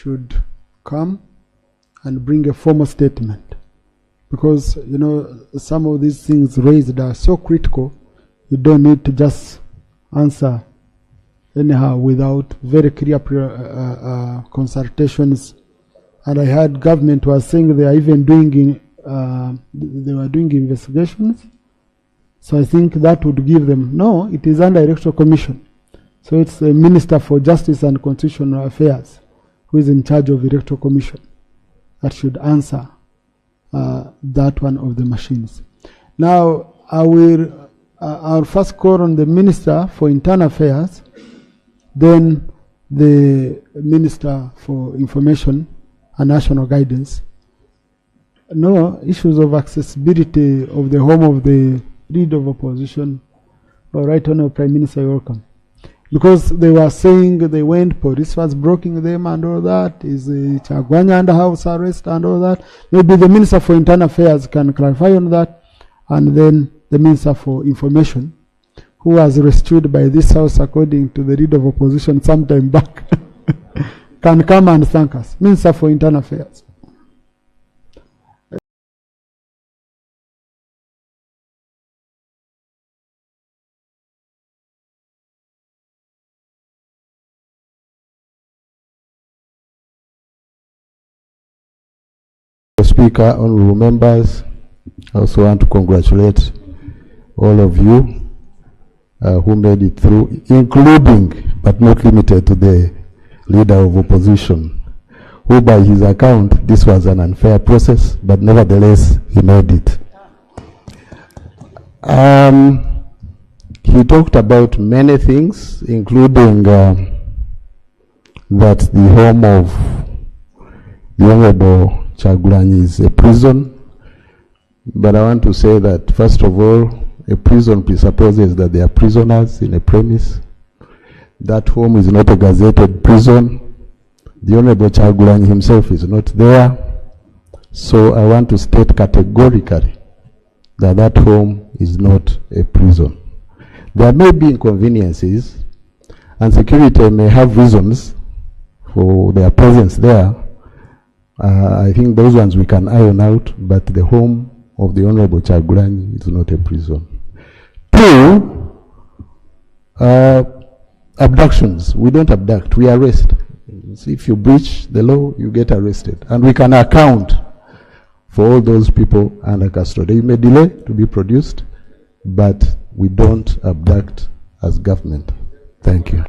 should come and bring a formal statement, because you know some of these things raised are so critical. You don't need to just answer anyhow without very clear consultations. And I heard government was saying they are even doing they were doing investigations. So I think that would give them, no, it is under Electoral Commission. So it's the Minister for Justice and Constitutional Affairs who is in charge of the Electoral Commission that should answer that one of the machines. Now, I'll first call on the Minister for Internal Affairs, then the Minister for Information and National Guidance. No issues of accessibility of the home of the leader of opposition. All right, Honourable Prime Minister, you're welcome. Because they were saying they went, police was blocking them and all that. Is Chagwanya under house arrest and all that? Maybe the Minister for Internal Affairs can clarify on that. And then the Minister for Information, who was rescued by this house according to the leader of opposition some time back, can come and thank us. Minister for Internal Affairs. Speaker, honorable members, I also want to congratulate all of you who made it through, including but not limited to the leader of opposition, who by his account, this was an unfair process, but nevertheless, he made it. He talked about many things, including that the home of the Honorable Chagulanyi is a prison. But I want to say that, first of all, a prison presupposes that there are prisoners in a premise. That home is not a gazetted prison. The Honorable Chagulanyi himself is not there. So I want to state categorically that that home is not a prison. There may be inconveniences, and security may have reasons for their presence there. I think those ones we can iron out, but the home of the Honorable Chagulanyi is not a prison. Two, abductions. We don't abduct, we arrest. So if you breach the law, you get arrested. And we can account for all those people under custody. They may delay to be produced, but we don't abduct as government. Thank you.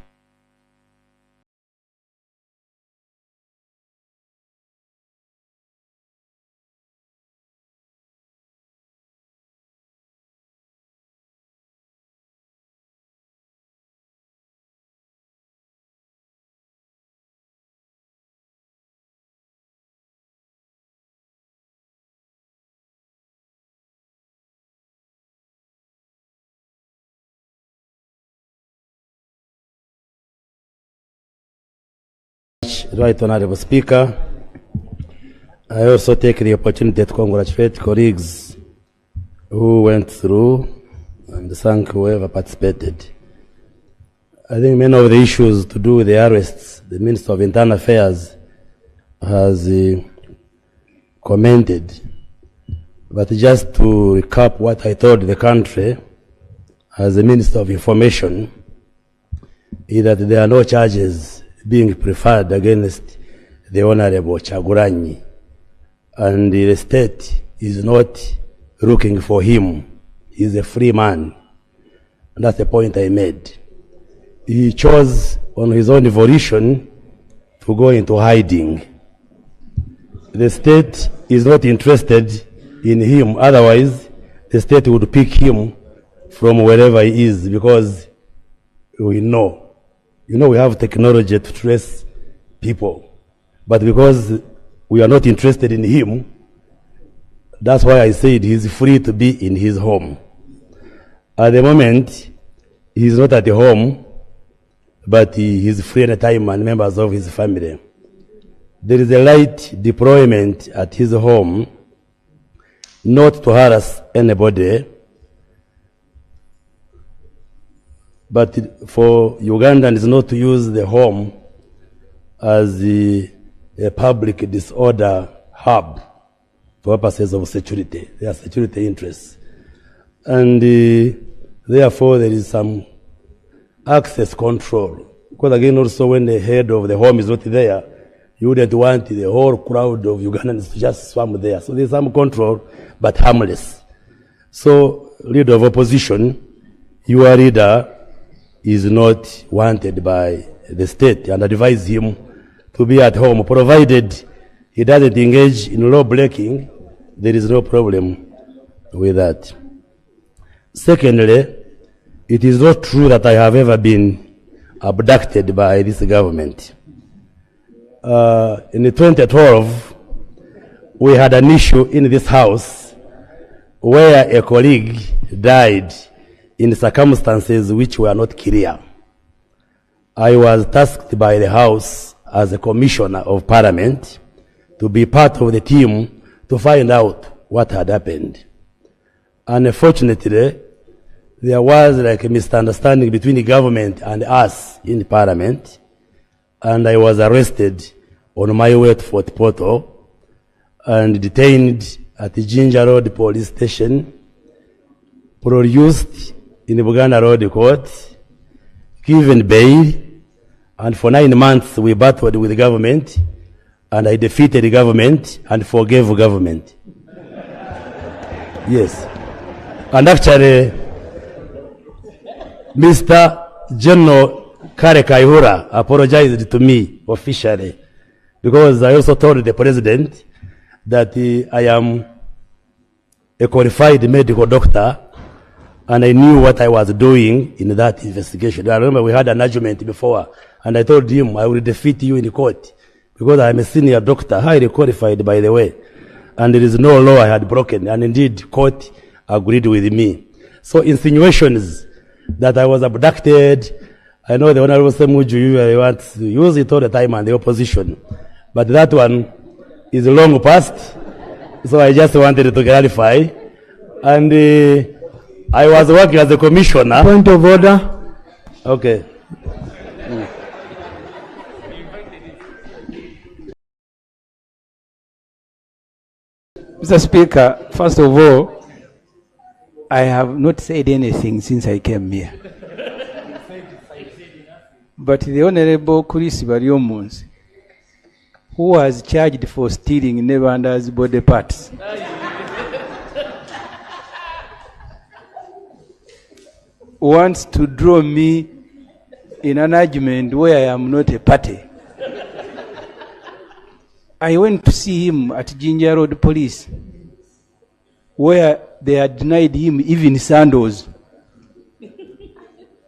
Right Honorable Speaker, I also take the opportunity to congratulate colleagues who went through and thank whoever participated. I think many of the issues to do with the arrests, the Minister of Internal Affairs has commented. But just to recap what I told the country as the Minister of Information, is that there are no charges being preferred against the Honorable Chagulanyi, and the state is not looking for him. He's a free man. And that's the point I made. He chose on his own volition to go into hiding. The state is not interested in him, otherwise the state would pick him from wherever he is, because we know. You know, we have technology to trace people, but because we are not interested in him, that's why I said he's free to be in his home. At the moment, he's not at the home, but he's free anytime and members of his family. There is a light deployment at his home, not to harass anybody, but for Ugandans not to use the home as a public disorder hub for purposes of security. There are security interests. And therefore there is some access control. Because again also when the head of the home is not there, you wouldn't want the whole crowd of Ugandans to just swim there. So there's some control, but harmless. So leader of opposition, your leader is not wanted by the state, and advise him to be at home, provided he doesn't engage in law breaking. There is no problem with that. Secondly, it is not true that I have ever been abducted by this government. In 2012, we had an issue in this house where a colleague died in circumstances which were not clear. I was tasked by the House as a commissioner of Parliament to be part of the team to find out what had happened. Unfortunately, there was like a misunderstanding between the government and us in the Parliament, and I was arrested on my way to Fort Portal and detained at the Ginger Road Police Station, produced in the Buganda Road Court, given bail, and for 9 months we battled with the government, and I defeated the government and forgave the government. Yes. And actually, Mr. General Kare Kaihura apologized to me officially, because I also told the president that I am a qualified medical doctor and I knew what I was doing in that investigation. I remember we had an argument before, and I told him I will defeat you in court because I am a senior doctor, highly qualified by the way, and there is no law I had broken, and indeed court agreed with me. So insinuations that I was abducted, I know the Honorable Semuju wants to use it all the time and the opposition, but that one is long past, so I just wanted to clarify. And I was working as a commissioner. Point of order. Okay. Mr. Speaker, first of all, I have not said anything since I came here. But the Honorable Chris Bariomunsi, who was charged for stealing Nevanda's body parts, wants to draw me in an argument where I am not a party. I went to see him at Ginger Road Police, where they had denied him even sandals.